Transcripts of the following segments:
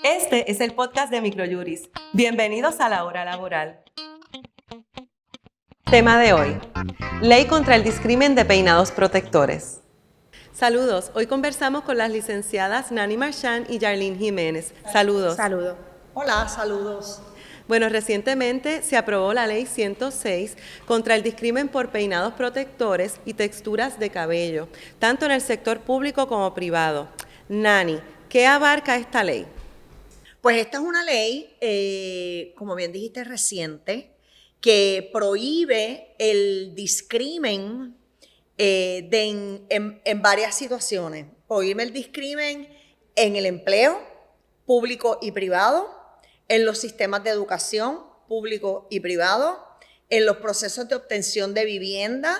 Este es el podcast de Microjuris. Bienvenidos a la hora laboral. Tema de hoy: Ley contra el discrimen de peinados protectores. Saludos, hoy conversamos con las licenciadas Nani Marchand y Yarlene Jiménez. Saludos. Saludos. Hola, saludos. Bueno, recientemente se aprobó la Ley 106 contra el discrimen por peinados protectores y texturas de cabello, tanto en el sector público como privado. Nani, ¿qué abarca esta ley? Pues esta es una ley, como bien dijiste, reciente, que prohíbe el discrimen en varias situaciones. Prohíbe el discrimen en el empleo público y privado, en los sistemas de educación público y privado, en los procesos de obtención de vivienda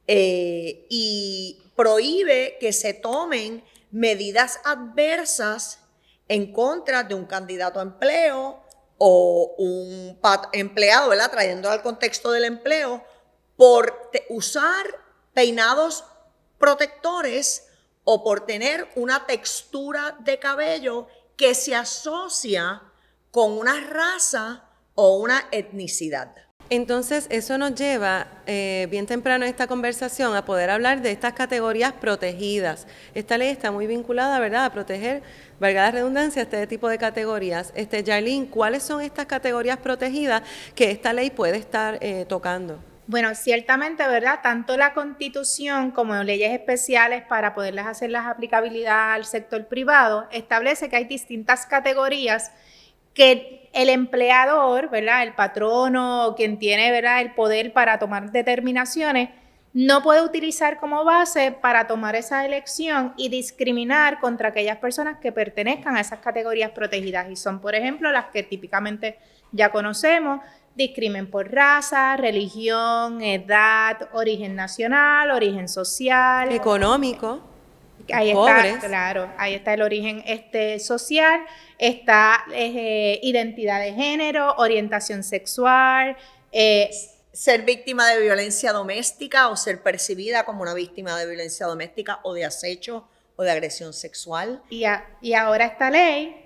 y prohíbe que se tomen medidas adversas en contra de un candidato a empleo o un empleado, ¿verdad? Trayendo al contexto del empleo, por usar peinados protectores o por tener una textura de cabello que se asocia con una raza o una etnicidad. Entonces, eso nos lleva bien temprano en esta conversación a poder hablar de estas categorías protegidas. Esta ley está muy vinculada, ¿verdad?, a proteger, valga la redundancia, este tipo de categorías. Yarlene, ¿cuáles son estas categorías protegidas que esta ley puede estar tocando? Bueno, ciertamente, ¿verdad? Tanto la Constitución como leyes especiales para poderlas hacer las aplicabilidad al sector privado establece que hay distintas categorías que el empleador, ¿verdad?, el patrono, quien tiene, ¿verdad?, el poder para tomar determinaciones, no puede utilizar como base para tomar esa elección y discriminar contra aquellas personas que pertenezcan a esas categorías protegidas. Y son, por ejemplo, las que típicamente ya conocemos: discrimen por raza, religión, edad, origen nacional, origen social, Económico. Ahí pobres. está, claro, ahí está el origen social, está identidad de género, orientación sexual, ser víctima de violencia doméstica o ser percibida como una víctima de violencia doméstica o de acecho o de agresión sexual. Y ahora esta ley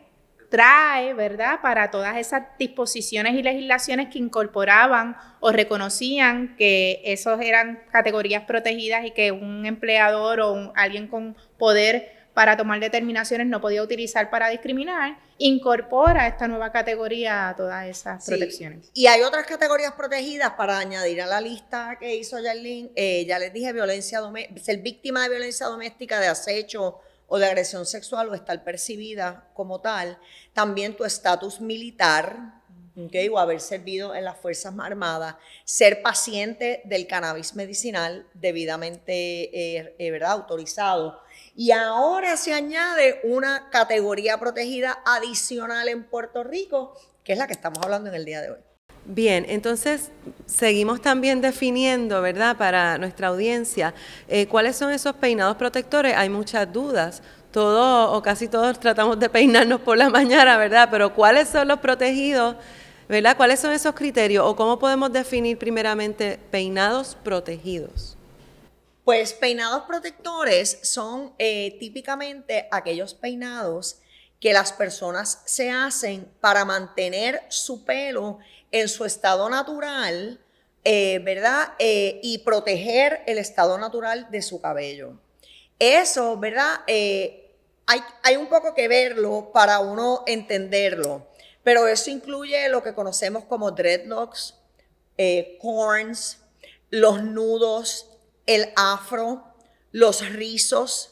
trae, ¿verdad?, para todas esas disposiciones y legislaciones que incorporaban o reconocían que esos eran categorías protegidas y que un empleador o alguien con poder para tomar determinaciones no podía utilizar para discriminar, incorpora esta nueva categoría a todas esas protecciones. Y hay otras categorías protegidas para añadir a la lista que hizo Yarlene. Ya les dije, ser víctima de violencia doméstica, de acecho o de agresión sexual o estar percibida como tal. También tu estatus militar, ¿okay?, o haber servido en las Fuerzas Armadas, ser paciente del cannabis medicinal debidamente ¿verdad?, autorizado. Y ahora se añade una categoría protegida adicional en Puerto Rico, que es la que estamos hablando en el día de hoy. Bien, entonces seguimos también definiendo, ¿verdad?, para nuestra audiencia, cuáles son esos peinados protectores. Hay muchas dudas. Todos o casi todos tratamos de peinarnos por la mañana, ¿verdad? Pero ¿cuáles son los protegidos, ¿verdad? ¿Cuáles son esos criterios o cómo podemos definir primeramente peinados protegidos? Pues peinados protectores son típicamente aquellos peinados que las personas se hacen para mantener su pelo en su estado natural, ¿verdad? Y proteger el estado natural de su cabello. Eso, ¿verdad? Hay un poco que verlo para uno entenderlo, pero eso incluye lo que conocemos como dreadlocks, corns, los nudos, el afro, los rizos.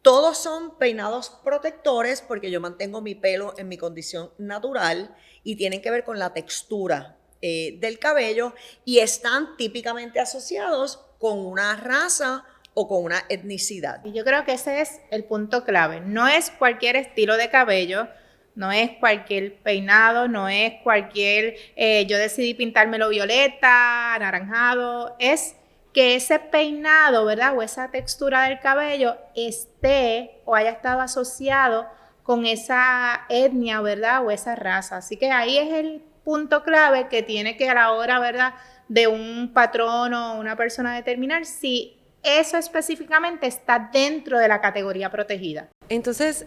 Todos son peinados protectores porque yo mantengo mi pelo en mi condición natural y tienen que ver con la textura del cabello y están típicamente asociados con una raza o con una etnicidad. Y yo creo que ese es el punto clave. No es cualquier estilo de cabello, no es cualquier peinado, no es cualquier, yo decidí pintármelo violeta, anaranjado, es que ese peinado, ¿verdad?, o esa textura del cabello esté o haya estado asociado con esa etnia, ¿verdad?, o esa raza. Así que ahí es el punto clave que tiene que a la hora, ¿verdad?, de un patrón o una persona determinar si eso específicamente está dentro de la categoría protegida. Entonces,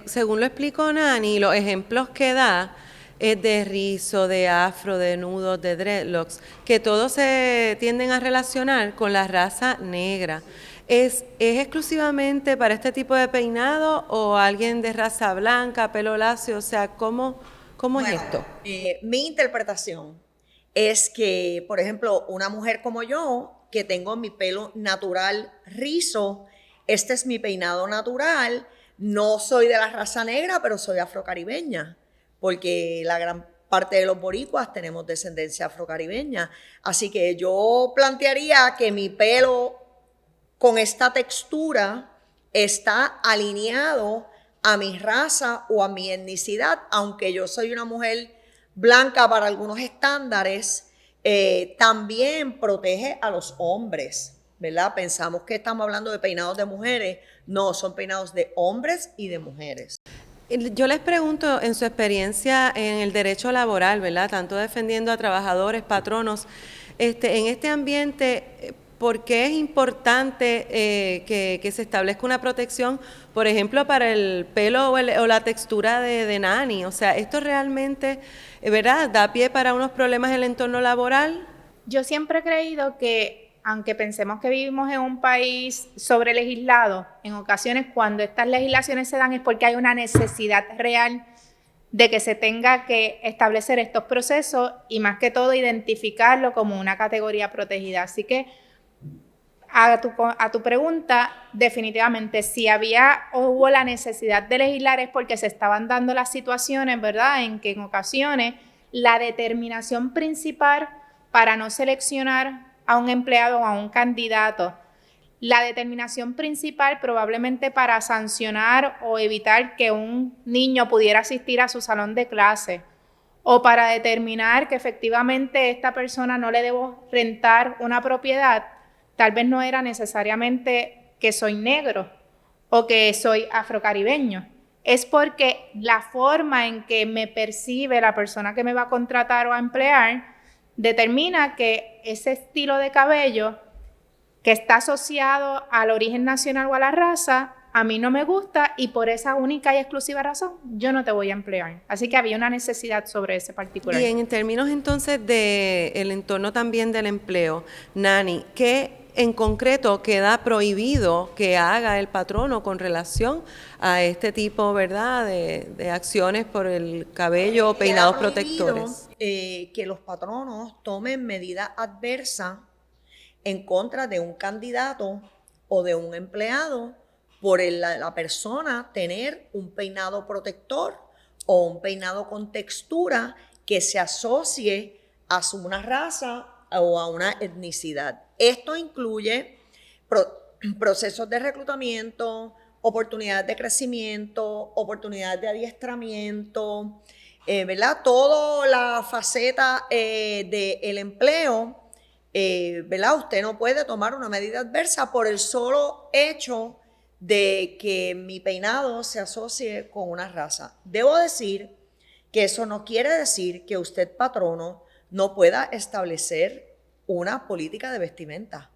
según lo explicó Nani, los ejemplos que da es de rizo, de afro, de nudos, de dreadlocks, que todos se tienden a relacionar con la raza negra. ¿Es exclusivamente para este tipo de peinado o alguien de raza blanca, pelo lacio? O sea, ¿cómo es esto? Mi interpretación es que, por ejemplo, una mujer como yo, que tengo mi pelo natural rizo, este es mi peinado natural, no soy de la raza negra, pero soy afrocaribeña, porque la gran parte de los boricuas tenemos descendencia afrocaribeña. Así que yo plantearía que mi pelo con esta textura está alineado a mi raza o a mi etnicidad, aunque yo soy una mujer blanca para algunos estándares, también protege a los hombres, ¿verdad? Pensamos que estamos hablando de peinados de mujeres, no, son peinados de hombres y de mujeres. Yo les pregunto, en su experiencia en el derecho laboral, ¿verdad? Tanto defendiendo a trabajadores, patronos, en este ambiente, ¿por qué es importante que se establezca una protección, por ejemplo, para el pelo o la textura de Nani? O sea, ¿esto realmente, verdad, da pie para unos problemas en el entorno laboral? Yo siempre he creído que, aunque pensemos que vivimos en un país sobrelegislado, en ocasiones cuando estas legislaciones se dan es porque hay una necesidad real de que se tenga que establecer estos procesos y más que todo identificarlo como una categoría protegida. Así que a tu pregunta, definitivamente, si había o hubo la necesidad de legislar es porque se estaban dando las situaciones, ¿verdad?, en que en ocasiones la determinación principal para no seleccionar a un empleado o a un candidato, la determinación principal probablemente para sancionar o evitar que un niño pudiera asistir a su salón de clase, o para determinar que efectivamente esta persona no le debo rentar una propiedad, tal vez no era necesariamente que soy negro o que soy afrocaribeño. Es porque la forma en que me percibe la persona que me va a contratar o a emplear determina que ese estilo de cabello que está asociado al origen nacional o a la raza, a mí no me gusta y por esa única y exclusiva razón yo no te voy a emplear. Así que había una necesidad sobre ese particular. Y en términos entonces del entorno también del empleo, Nani, ¿qué en concreto queda prohibido que haga el patrono con relación a este tipo, ¿verdad?, de acciones por el cabello o peinados protectores? Que los patronos tomen medidas adversas en contra de un candidato o de un empleado por la persona tener un peinado protector o un peinado con textura que se asocie a una raza o a una etnicidad. Esto incluye procesos de reclutamiento, oportunidades de crecimiento, oportunidades de adiestramiento, ¿verdad? Toda la faceta del empleo, ¿verdad? Usted no puede tomar una medida adversa por el solo hecho de que mi peinado se asocie con una raza. Debo decir que eso no quiere decir que usted, patrono, no pueda establecer una política de vestimenta.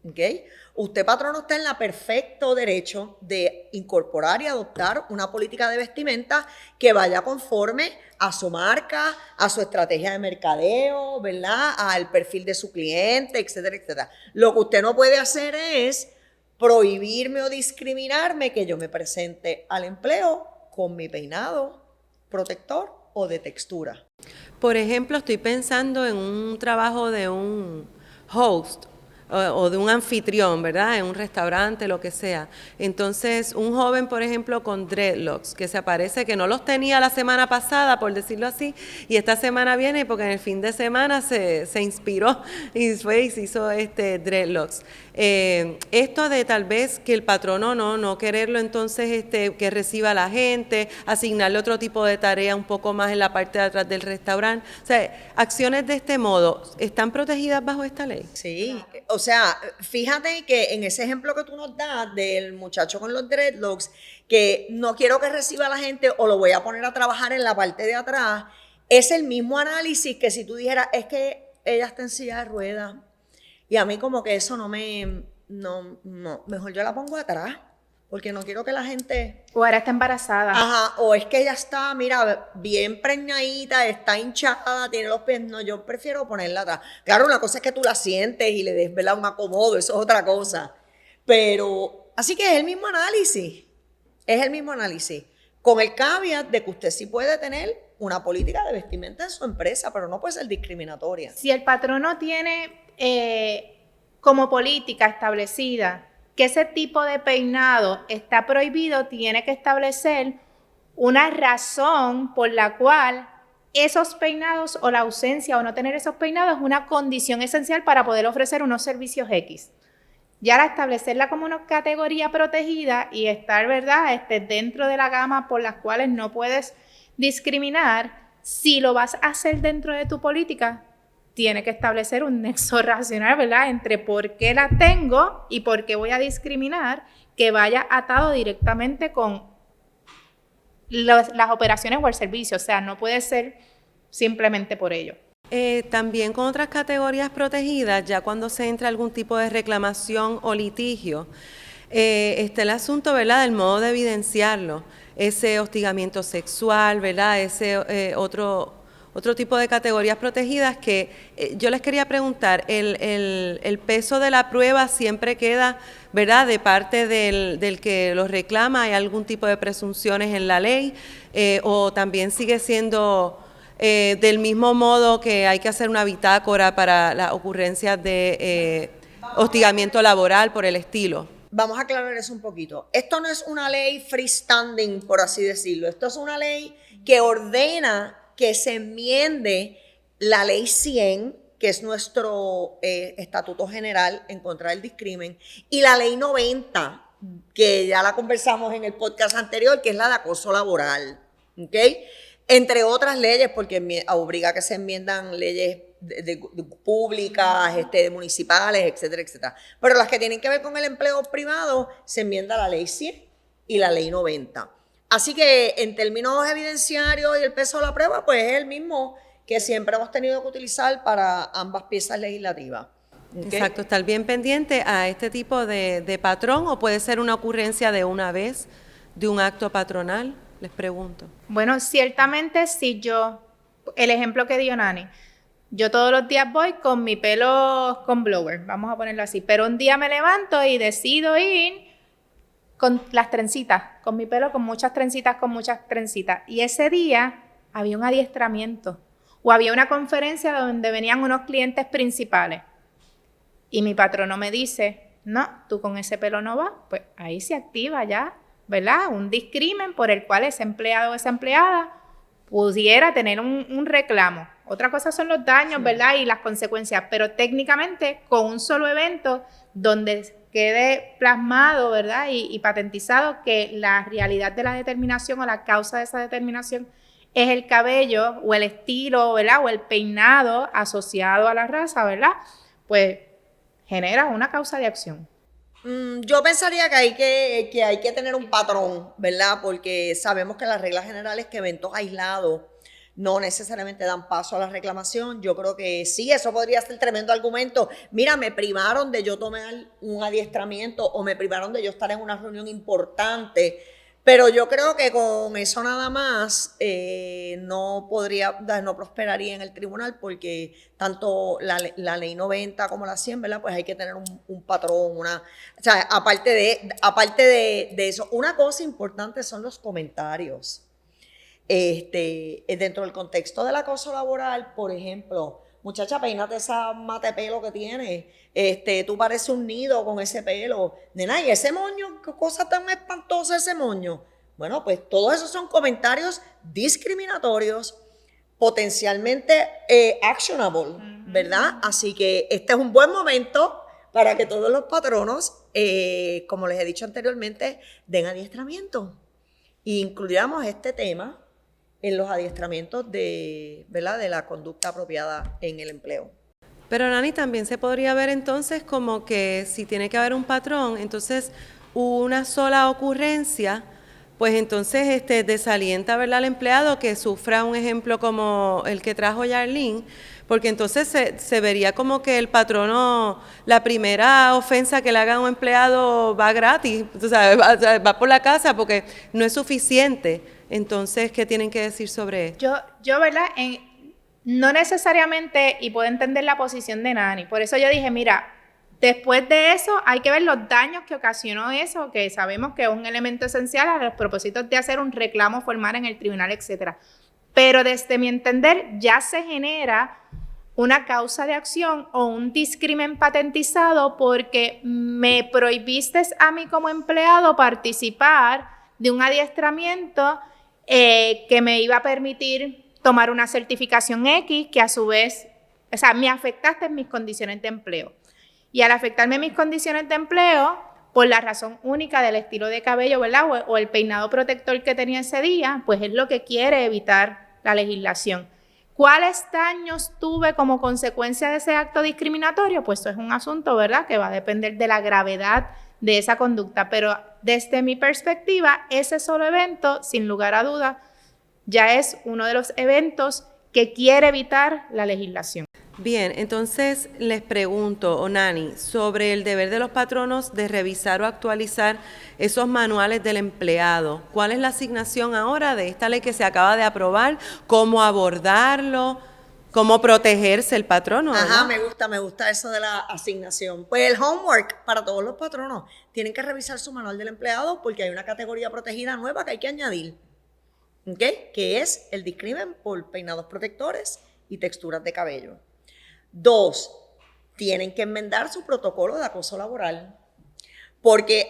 ¿Okay? Usted, patrono, está en el perfecto derecho de incorporar y adoptar una política de vestimenta que vaya conforme a su marca, a su estrategia de mercadeo, ¿verdad?, al perfil de su cliente, etcétera, etcétera. Lo que usted no puede hacer es prohibirme o discriminarme que yo me presente al empleo con mi peinado protector o de textura. Por ejemplo, estoy pensando en un trabajo de un host o de un anfitrión, ¿verdad?, en un restaurante, lo que sea. Entonces, un joven, por ejemplo, con dreadlocks, que se aparece que no los tenía la semana pasada, por decirlo así, y esta semana viene porque en el fin de semana se inspiró y fue y se hizo dreadlocks. Esto de tal vez que el patrono no quererlo, entonces que reciba a la gente, asignarle otro tipo de tarea un poco más en la parte de atrás del restaurante. O sea, acciones de este modo, ¿están protegidas bajo esta ley? Sí, o sea, fíjate que en ese ejemplo que tú nos das del muchacho con los dreadlocks, que no quiero que reciba a la gente o lo voy a poner a trabajar en la parte de atrás, es el mismo análisis que si tú dijeras, es que ella está en silla de ruedas y a mí como que eso no, mejor yo la pongo atrás, porque no quiero que la gente... O ahora está embarazada. Ajá, o es que ella está, mira, bien preñadita, está hinchada, tiene los pies. No, yo prefiero ponerla atrás. Claro, una cosa es que tú la sientes y le des, ¿verdad?, un acomodo, eso es otra cosa. Pero, así que es el mismo análisis. Es el mismo análisis. Con el caveat de que usted sí puede tener una política de vestimenta en su empresa, pero no puede ser discriminatoria. Si el patrono tiene como política establecida que ese tipo de peinado está prohibido, tiene que establecer una razón por la cual esos peinados o la ausencia o no tener esos peinados es una condición esencial para poder ofrecer unos servicios X. Ya al establecerla como una categoría protegida y estar, ¿verdad?, dentro de la gama por las cuales no puedes discriminar, si lo vas a hacer dentro de tu política, tiene que establecer un nexo racional, ¿verdad?, entre por qué la tengo y por qué voy a discriminar, que vaya atado directamente con las operaciones o el servicio. O sea, no puede ser simplemente por ello. También con otras categorías protegidas, ya cuando se entra algún tipo de reclamación o litigio, está el asunto, ¿verdad?, del modo de evidenciarlo, ese hostigamiento sexual, ¿verdad?, ese otro tipo de categorías protegidas que yo les quería preguntar, el peso de la prueba siempre queda, ¿verdad?, de parte del que lo reclama. ¿Hay algún tipo de presunciones en la ley o también sigue siendo del mismo modo que hay que hacer una bitácora para las ocurrencias de hostigamiento laboral por el estilo? Vamos a aclarar eso un poquito. Esto no es una ley freestanding, por así decirlo. Esto es una ley que ordena que se enmiende la ley 100, que es nuestro estatuto general en contra del discrimen, y la ley 90, que ya la conversamos en el podcast anterior, que es la de acoso laboral, ¿ok? Entre otras leyes, porque obliga a que se enmiendan leyes públicas, municipales, etcétera, etcétera. Pero las que tienen que ver con el empleo privado, se enmienda la ley 100 y la ley 90. Así que en términos evidenciarios y el peso de la prueba, pues es el mismo que siempre hemos tenido que utilizar para ambas piezas legislativas. ¿Okay? Exacto, estar bien pendiente a este tipo de patrón, o puede ser una ocurrencia de una vez, de un acto patronal, les pregunto. Bueno, ciertamente si el ejemplo que dio Nani, yo todos los días voy con mi pelo con blower, vamos a ponerlo así, pero un día me levanto y decido ir con las trencitas, con mi pelo con muchas trencitas, y ese día había un adiestramiento o había una conferencia donde venían unos clientes principales y mi patrono me dice, no, tú con ese pelo no vas, pues ahí se activa ya, ¿verdad?, un discrimen por el cual ese empleado o esa empleada pudiera tener un reclamo. Otra cosa son los daños, ¿verdad?, y las consecuencias, pero técnicamente con un solo evento donde quede plasmado, ¿verdad?, y patentizado que la realidad de la determinación o la causa de esa determinación es el cabello o el estilo, ¿verdad?, o el peinado asociado a la raza, ¿verdad?, pues genera una causa de acción. Yo pensaría que hay que tener un patrón, ¿verdad? Porque sabemos que las reglas generales que eventos aislados no necesariamente dan paso a la reclamación. Yo creo que sí, eso podría ser tremendo argumento. Mira, me privaron de yo tomar un adiestramiento o me privaron de yo estar en una reunión importante. Pero yo creo que con eso nada más no prosperaría en el tribunal, porque tanto la ley 90 como la 100, ¿verdad?, pues hay que tener un patrón, o sea, aparte de eso, una cosa importante son los comentarios. Dentro del contexto del acoso laboral, por ejemplo, muchacha, peínate esa mate pelo que tienes, tú pareces un nido con ese pelo, nena, y ese moño, qué cosa tan espantosa ese moño. Bueno, pues todos esos son comentarios discriminatorios, potencialmente actionable, ¿verdad? Así que este es un buen momento para que todos los patronos, como les he dicho anteriormente, den adiestramiento. Y incluyamos este tema en los adiestramientos ¿verdad?, de la conducta apropiada en el empleo. Pero Nani, también se podría ver entonces como que si tiene que haber un patrón, entonces una sola ocurrencia pues entonces desalienta, ¿verdad?, al empleado que sufra un ejemplo como el que trajo Yarlene, porque entonces se vería como que el patrono, la primera ofensa que le haga a un empleado va gratis, o sea, va por la casa porque no es suficiente. Entonces, ¿qué tienen que decir sobre esto? Yo ¿verdad? No necesariamente, y puedo entender la posición de Nani, por eso yo dije, mira, después de eso hay que ver los daños que ocasionó eso, que sabemos que es un elemento esencial a los propósitos de hacer un reclamo formal en el tribunal, etcétera. Pero desde mi entender ya se genera una causa de acción o un discrimen patentizado porque me prohibiste a mí como empleado participar de un adiestramiento que me iba a permitir tomar una certificación X que a su vez, o sea, me afectaste en mis condiciones de empleo. Y al afectarme mis condiciones de empleo, por la razón única del estilo de cabello, ¿verdad? O el peinado protector que tenía ese día, pues es lo que quiere evitar la legislación. ¿Cuáles daños tuve como consecuencia de ese acto discriminatorio? Pues eso es un asunto, ¿verdad?, que va a depender de la gravedad de esa conducta. Pero desde mi perspectiva, ese solo evento, sin lugar a duda, ya es uno de los eventos que quiere evitar la legislación. Bien, entonces les pregunto, Onani, sobre el deber de los patronos de revisar o actualizar esos manuales del empleado. ¿Cuál es la asignación ahora de esta ley que se acaba de aprobar? ¿Cómo abordarlo? ¿Cómo protegerse el patrono? Ajá, ¿verdad? me gusta eso de la asignación. Pues el homework para todos los patronos. Tienen que revisar su manual del empleado porque hay una categoría protegida nueva que hay que añadir. ¿Ok? Que es el discrimen por peinados protectores y texturas de cabello. 2, tienen que enmendar su protocolo de acoso laboral, porque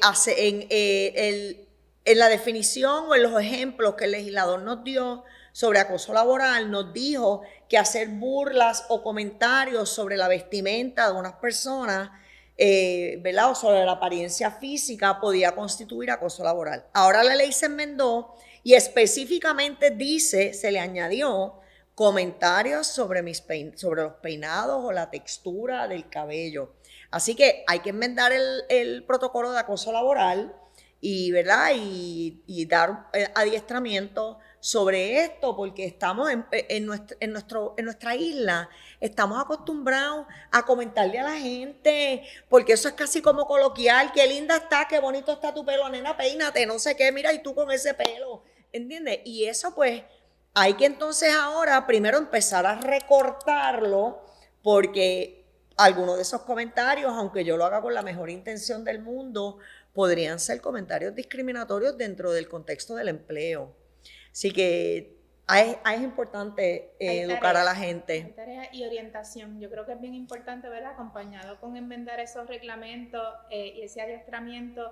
en la definición o en los ejemplos que el legislador nos dio sobre acoso laboral, nos dijo que hacer burlas o comentarios sobre la vestimenta de unas personas, ¿verdad?, o sobre la apariencia física podía constituir acoso laboral. Ahora la ley se enmendó y específicamente dice, se le añadió, comentarios sobre los peinados o la textura del cabello. Así que hay que enmendar el protocolo de acoso laboral y, ¿verdad?, y dar adiestramiento sobre esto, porque estamos en nuestra isla, estamos acostumbrados a comentarle a la gente, porque eso es casi como coloquial, qué linda está, qué bonito está tu pelo, nena, peínate, no sé qué, mira, y tú con ese pelo, ¿entiendes? Y eso pues hay que entonces ahora primero empezar a recortarlo, porque algunos de esos comentarios, aunque yo lo haga con la mejor intención del mundo, podrían ser comentarios discriminatorios dentro del contexto del empleo. Así que es importante educar a la gente. Hay tarea y orientación. Yo creo que es bien importante, ¿verdad?, acompañado con enmendar esos reglamentos y ese adiestramiento,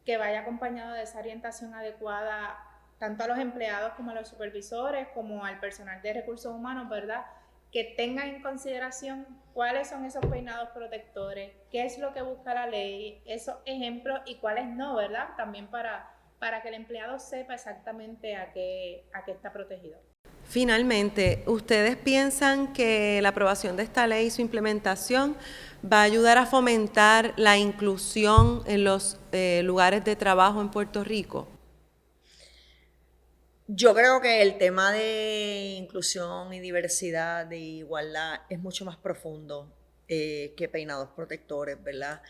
que vaya acompañado de esa orientación adecuada tanto a los empleados como a los supervisores, como al personal de recursos humanos, ¿verdad?, que tengan en consideración cuáles son esos peinados protectores, qué es lo que busca la ley, esos ejemplos y cuáles no, ¿verdad?, también para que el empleado sepa exactamente a qué está protegido. Finalmente, ¿ustedes piensan que la aprobación de esta ley y su implementación va a ayudar a fomentar la inclusión en los lugares de trabajo en Puerto Rico? Yo creo que el tema de inclusión y diversidad, de igualdad, es mucho más profundo que peinados protectores, ¿verdad?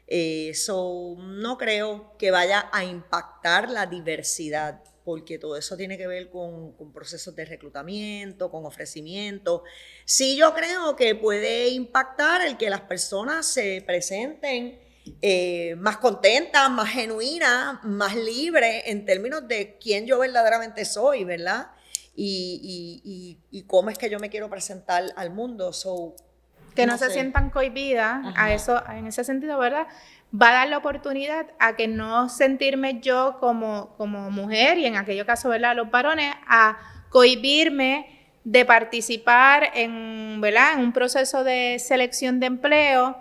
No creo que vaya a impactar la diversidad, porque todo eso tiene que ver con procesos de reclutamiento, con ofrecimiento. Sí, yo creo que puede impactar el que las personas se presenten más contentas, más genuinas, más libres en términos de quién yo verdaderamente soy, ¿verdad? Y cómo es que yo me quiero presentar al mundo. Que no se sientan cohibidas a eso, en ese sentido, ¿verdad? Va a dar la oportunidad a que no sentirme yo como mujer, y en aquellos casos, ¿verdad?, los varones, a cohibirme de participar ¿verdad?, en un proceso de selección de empleo,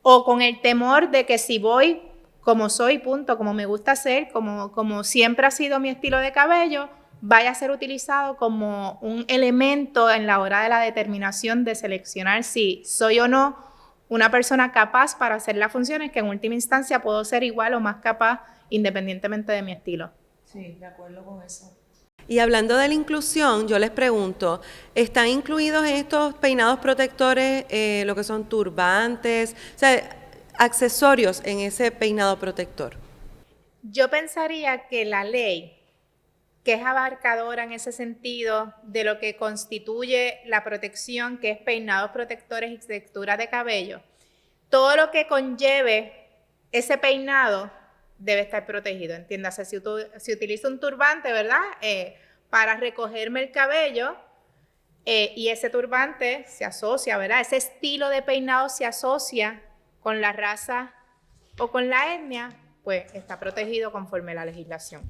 o con el temor de que si voy como soy, punto, como me gusta ser, como siempre ha sido mi estilo de cabello, vaya a ser utilizado como un elemento en la hora de la determinación de seleccionar si soy o no una persona capaz para hacer las funciones, que en última instancia puedo ser igual o más capaz independientemente de mi estilo. Sí, de acuerdo con eso. Y hablando de la inclusión, yo les pregunto, ¿están incluidos en estos peinados protectores lo que son turbantes, o sea, accesorios en ese peinado protector? Yo pensaría que la ley, que es abarcadora en ese sentido de lo que constituye la protección, que es peinados protectores y textura de cabello, todo lo que conlleve ese peinado debe estar protegido. Entiéndase, si utilizo un turbante, ¿verdad? Para recogerme el cabello y ese turbante se asocia, ¿verdad? Ese estilo de peinado se asocia con la raza o con la etnia, pues está protegido conforme a la legislación.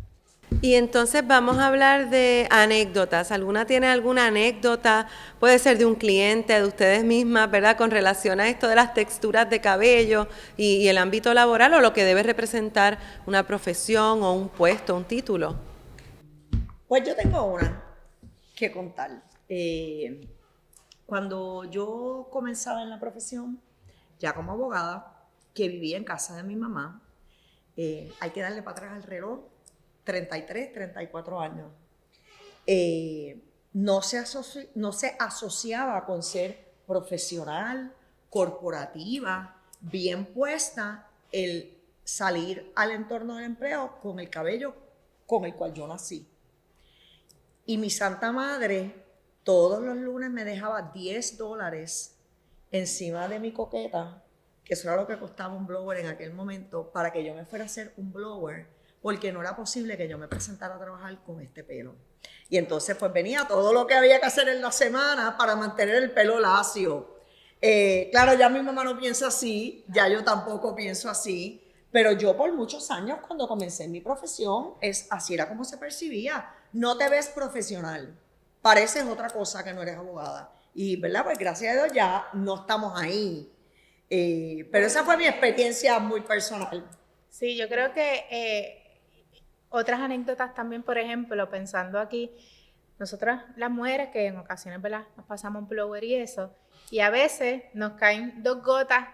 Y entonces vamos a hablar de anécdotas. ¿Alguna tiene alguna anécdota? Puede ser de un cliente, de ustedes mismas, ¿verdad? Con relación a esto de las texturas de cabello y el ámbito laboral o lo que debe representar una profesión o un puesto, un título. Pues yo tengo una que contar. Cuando yo comenzaba en la profesión, ya como abogada, que vivía en casa de mi mamá, hay que darle para atrás al reloj, 33, 34 años. No se asociaba con ser profesional, corporativa, bien puesta, el salir al entorno del empleo con el cabello con el cual yo nací. Y mi santa madre todos los lunes me dejaba $10 encima de mi coqueta, que eso era lo que costaba un blower en aquel momento, para que yo me fuera a hacer un blower, porque no era posible que yo me presentara a trabajar con este pelo. Y entonces pues venía todo lo que había que hacer en la semana para mantener el pelo lacio. Claro, ya mi mamá no piensa así, ya yo tampoco pienso así, pero yo por muchos años cuando comencé en mi profesión, así era como se percibía. No te ves profesional, pareces otra cosa que no eres abogada. Y, ¿verdad? Pues gracias a Dios ya no estamos ahí. Pero esa fue mi experiencia muy personal. Sí, yo creo que otras anécdotas también, por ejemplo, pensando aquí, nosotras las mujeres que en ocasiones, ¿verdad?, nos pasamos un blower y eso, y a veces nos caen 2 gotas,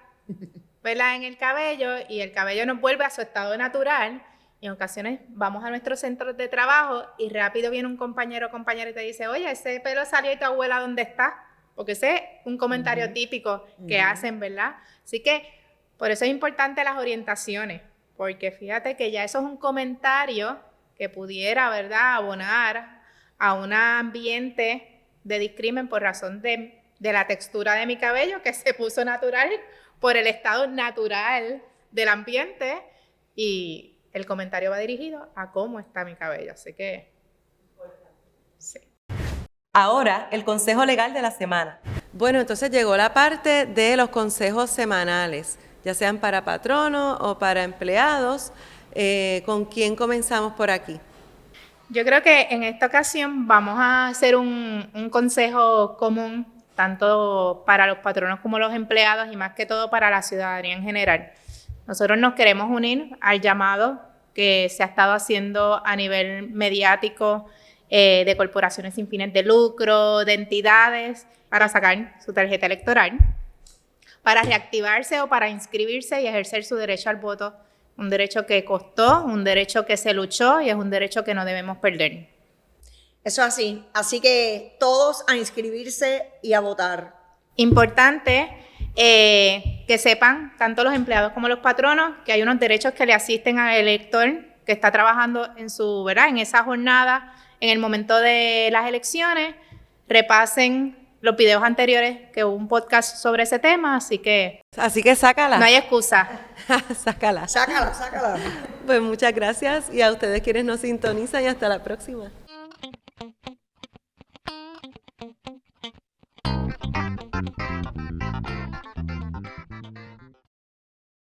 ¿verdad?, en el cabello y el cabello nos vuelve a su estado natural. Y en ocasiones vamos a nuestros centros de trabajo y rápido viene un compañero o compañera y te dice, oye, ese pelo salió y tu abuela, ¿dónde está? Porque ese es un comentario típico que hacen, ¿verdad? Así que por eso es importante las orientaciones, porque fíjate que ya eso es un comentario que pudiera, ¿verdad?, abonar a un ambiente de discrimen por razón de la textura de mi cabello, que se puso natural por el estado natural del ambiente, y el comentario va dirigido a cómo está mi cabello. Así que, sí. Ahora, el consejo legal de la semana. Bueno, entonces llegó la parte de los consejos semanales, ya sean para patronos o para empleados. ¿Con quién comenzamos por aquí? Yo creo que en esta ocasión vamos a hacer un consejo común, tanto para los patronos como los empleados y más que todo para la ciudadanía en general. Nosotros nos queremos unir al llamado que se ha estado haciendo a nivel mediático de corporaciones sin fines de lucro, de entidades, para sacar su tarjeta electoral, para reactivarse o para inscribirse y ejercer su derecho al voto, un derecho que costó, un derecho que se luchó y es un derecho que no debemos perder. Eso es así. Así que todos a inscribirse y a votar. Importante que sepan, tanto los empleados como los patronos, que hay unos derechos que le asisten al elector que está trabajando en su, ¿verdad?, en esa jornada, en el momento de las elecciones. Repasen los videos anteriores, que hubo un podcast sobre ese tema, así que sácala. No hay excusa. Sácala. Sácala. Pues muchas gracias y a ustedes quienes nos sintonizan y hasta la próxima.